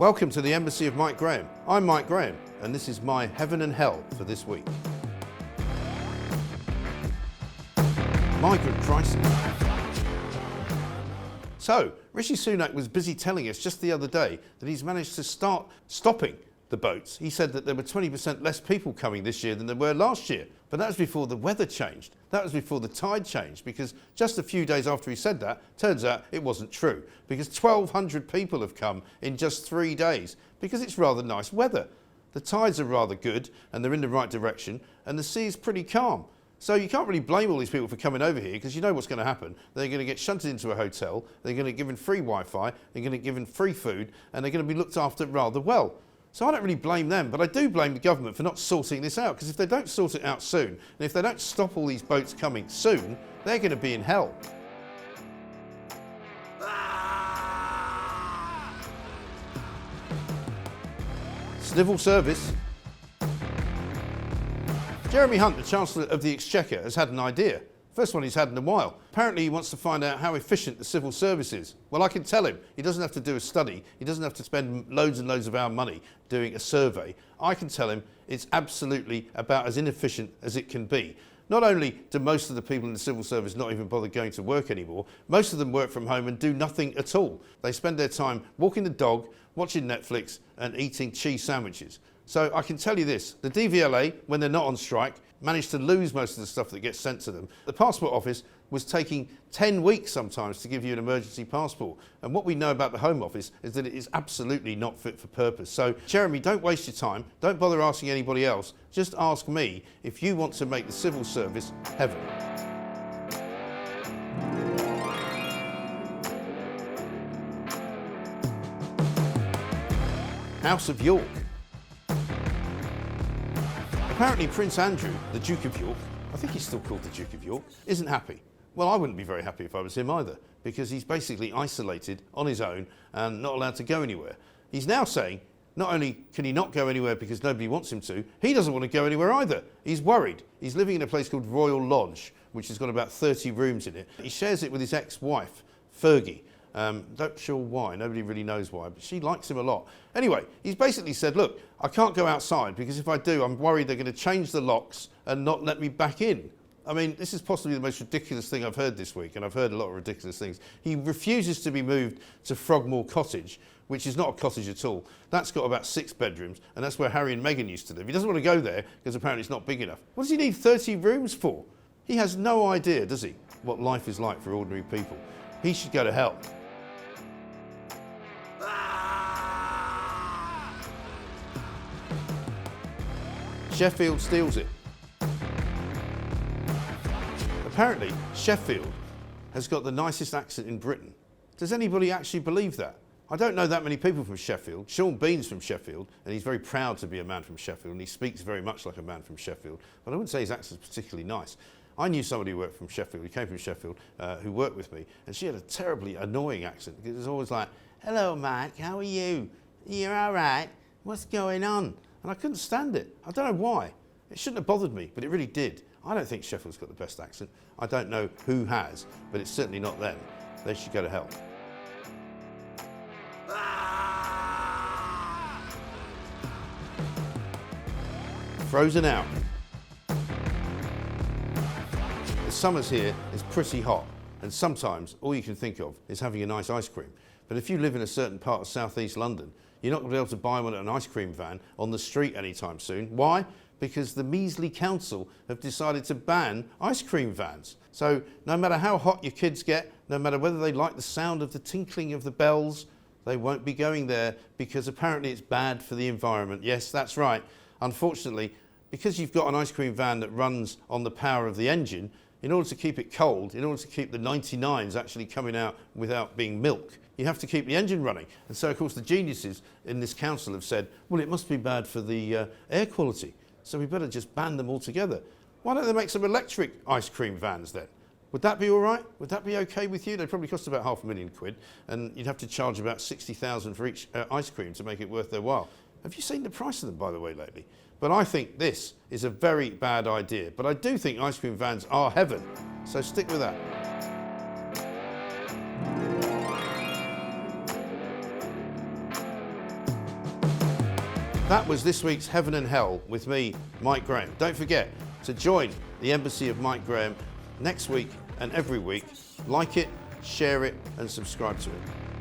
Welcome to the Embassy of Mike Graham. I'm Mike Graham, and this is my heaven and hell for this week. Migrant crisis. So, Rishi Sunak was busy telling us just the other day that he's managed to start stopping the boats. He said that there were 20% less people coming this year than there were last year. But that was before the weather changed. That was before the tide changed, because just a few days after he said that, turns out it wasn't true, because 1,200 people have come in just 3 days, because it's rather nice weather. The tides are rather good, and they're in the right direction, and the sea is pretty calm. So you can't really blame all these people for coming over here, because you know what's going to happen. They're going to get shunted into a hotel, they're going to be given free Wi-Fi, they're going to be given free food, and they're going to be looked after rather well. So I don't really blame them, but I do blame the government for not sorting this out, because if they don't sort it out soon, and if they don't stop all these boats coming soon, they're going to be in hell. Civil service. Jeremy Hunt, the Chancellor of the Exchequer, has had an idea. First one he's had in a while. Apparently he wants to find out how efficient the civil service is. Well, I can tell him. He doesn't have to do a study. He doesn't have to spend loads and loads of our money doing a survey. I can tell him it's absolutely about as inefficient as it can be. Not only do most of the people in the civil service not even bother going to work anymore, most of them work from home and do nothing at all. They spend their time walking the dog, watching Netflix and eating cheese sandwiches. So I can tell you this, the DVLA, when they're not on strike, managed to lose most of the stuff that gets sent to them. The Passport Office was taking 10 weeks sometimes to give you an emergency passport. And what we know about the Home Office is that it is absolutely not fit for purpose. So, Jeremy, don't waste your time. Don't bother asking anybody else. Just ask me if you want to make the civil service heaven. House of York. Apparently Prince Andrew, the Duke of York, I think he's still called the Duke of York, isn't happy. Well, I wouldn't be very happy if I was him either, because he's basically isolated on his own and not allowed to go anywhere. He's now saying not only can he not go anywhere because nobody wants him to, he doesn't want to go anywhere either. He's worried. He's living in a place called Royal Lodge, which has got about 30 rooms in it. He shares it with his ex-wife, Fergie. Not sure why, nobody really knows why, but she likes him a lot. Anyway, he's basically said, look, I can't go outside because if I do, I'm worried they're going to change the locks and not let me back in. I mean, this is possibly the most ridiculous thing I've heard this week, and I've heard a lot of ridiculous things. He refuses to be moved to Frogmore Cottage, which is not a cottage at all. That's got about 6 bedrooms, and that's where Harry and Meghan used to live. He doesn't want to go there because apparently it's not big enough. What does he need 30 rooms for? He has no idea, does he, what life is like for ordinary people. He should go to hell. Sheffield steals it. Apparently, Sheffield has got the nicest accent in Britain. Does anybody actually believe that? I don't know that many people from Sheffield. Sean Bean's from Sheffield, and he's very proud to be a man from Sheffield, and he speaks very much like a man from Sheffield, but I wouldn't say his accent's particularly nice. I knew somebody who worked from Sheffield, who came from Sheffield, who worked with me, and she had a terribly annoying accent, because it was always like, hello, Mike, how are you? You're all right? What's going on? And I couldn't stand it. I don't know why. It shouldn't have bothered me, but it really did. I don't think Sheffield's got the best accent. I don't know who has, but it's certainly not them. They should go to hell. Frozen out. The summers here is pretty hot, and sometimes all you can think of is having a nice ice cream. But if you live in a certain part of southeast London, you're not going to be able to buy one at an ice cream van on the street anytime soon. Why? Because the measly council have decided to ban ice cream vans. So no matter how hot your kids get, no matter whether they like the sound of the tinkling of the bells, they won't be going there because apparently it's bad for the environment. Yes, that's right. Unfortunately, because you've got an ice cream van that runs on the power of the engine, in order to keep it cold, in order to keep the 99s actually coming out without being milk, you have to keep the engine running. And so, of course, the geniuses in this council have said, well, it must be bad for the air quality, so we better just ban them altogether. Why don't they make some electric ice cream vans then? Would that be all right? Would that be okay with you? They'd probably cost about £500,000, and you'd have to charge about 60,000 for each ice cream to make it worth their while. Have you seen the price of them, by the way, lately? But I think this is a very bad idea. But I do think ice cream vans are heaven, so stick with that. That was this week's Heaven and Hell with me, Mike Graham. Don't forget to join the Embassy of Mike Graham next week and every week. Like it, share it and subscribe to it.